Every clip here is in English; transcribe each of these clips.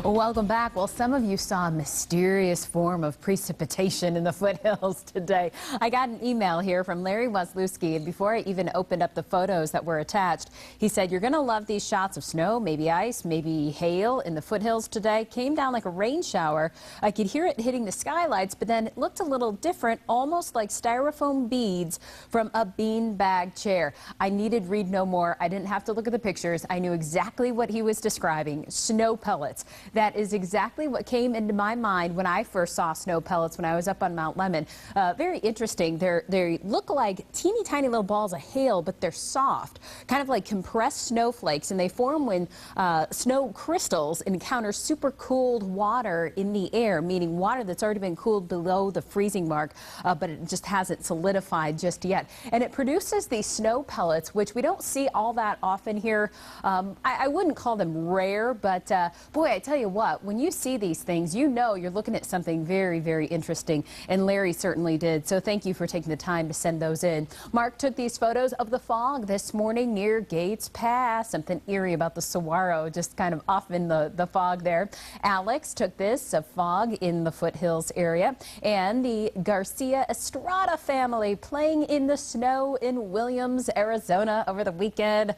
Welcome back. Well, some of you saw a mysterious form of precipitation in the foothills today. I got an email here from Larry Wazlewski, and before I even opened up the photos that were attached, he said, you're going to love these shots of snow, maybe ice, maybe hail in the foothills today. Came down like a rain shower. I could hear it hitting the skylights, but then it looked a little different, almost like styrofoam beads from a beanbag chair. I needed read no more. I didn't have to look at the pictures. I knew exactly what he was describing, snow pellets. That is exactly what came into my mind when I first saw snow pellets when I was up on Mount Lemmon. Very interesting. They look like teeny tiny little balls of hail, but they're soft, kind of like compressed snowflakes, and they form when snow crystals encounter super cooled water in the air, meaning water that's already been cooled below the freezing mark, but it just hasn't solidified just yet. And it produces these snow pellets, which we don't see all that often here. I wouldn't call them rare, but boy, I tell you what, when you see these things, you know you're looking at something very, very interesting, and Larry certainly did. So thank you for taking the time to send those in. Mark took these photos of the fog this morning near Gates Pass. Something eerie about the saguaro, just kind of off in the fog there. Alex took this of fog in the foothills area, and the Garcia Estrada family playing in the snow in Williams, Arizona over the weekend.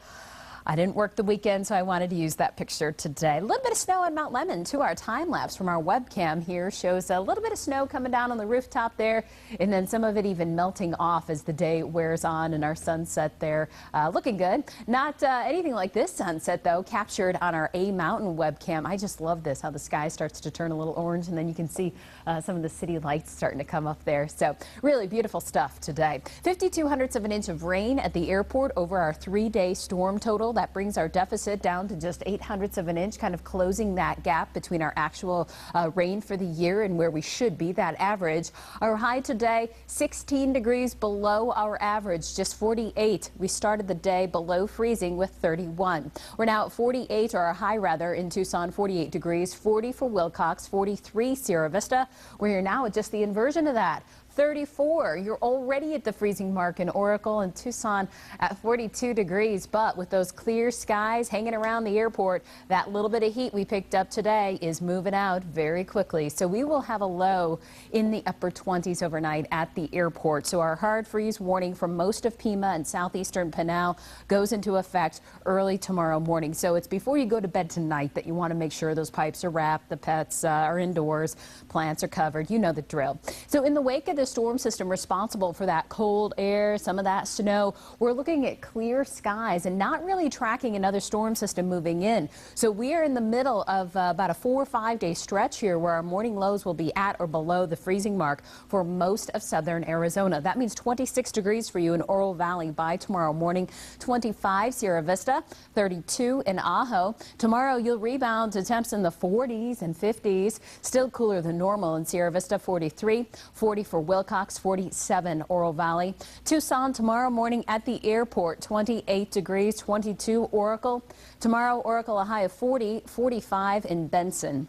I didn't work the weekend, so I wanted to use that picture today. A little bit of snow on Mount Lemmon, too. Our time lapse from our webcam here shows a little bit of snow coming down on the rooftop there, and then some of it even melting off as the day wears on, and our sunset there looking good. Not anything like this sunset, though, captured on our A Mountain webcam. I just love this, how the sky starts to turn a little orange, and then you can see some of the city lights starting to come up there. So really beautiful stuff today. 52/100ths of an inch of rain at the airport over our 3-day storm total. That brings our deficit down to just 0.08 of an inch, kind of closing that gap between our actual rain for the year and where we should be, that average. Our high today, 16 degrees below our average, just 48. We started the day below freezing with 31. We're now at 48, or our high rather, in Tucson, 48 degrees, 40 for Wilcox, 43 Sierra Vista. We're now at just the inversion of that. 34. You're already at the freezing mark in Oracle and Tucson at 42 degrees. But with those clear skies hanging around the airport, that little bit of heat we picked up today is moving out very quickly. So we will have a low in the upper 20s overnight at the airport. So our hard freeze warning for most of Pima and southeastern Pinal goes into effect early tomorrow morning. So it's before you go to bed tonight that you want to make sure those pipes are wrapped, the pets are indoors, plants are covered. You know the drill. So in the wake of this storm system responsible for that cold air, some of that snow, we're looking at clear skies and not really tracking another storm system moving in. So we are in the middle of about a 4 or 5 day stretch here where our morning lows will be at or below the freezing mark for most of southern Arizona. That means 26 degrees for you in Oro Valley by tomorrow morning, 25 Sierra Vista, 32 in Ajo. Tomorrow you'll rebound to temps in the 40s and 50s, still cooler than normal in Sierra Vista, 43, 40 for Wilcox, 47 Oro Valley. Tucson tomorrow morning at the airport, 28 degrees, 22 Oracle. Tomorrow, Oracle a high of 40, 45 in Benson.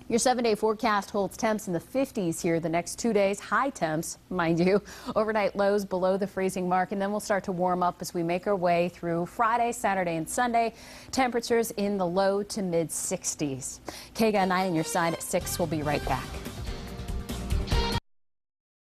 Your 7-day forecast holds temps in the 50s here the next 2 days. High temps, mind you. Overnight lows below the freezing mark, and then we'll start to warm up as we make our way through Friday, Saturday, and Sunday. Temperatures in the low to mid 60s. KGUN 9 on your side at 6. We'll be right back.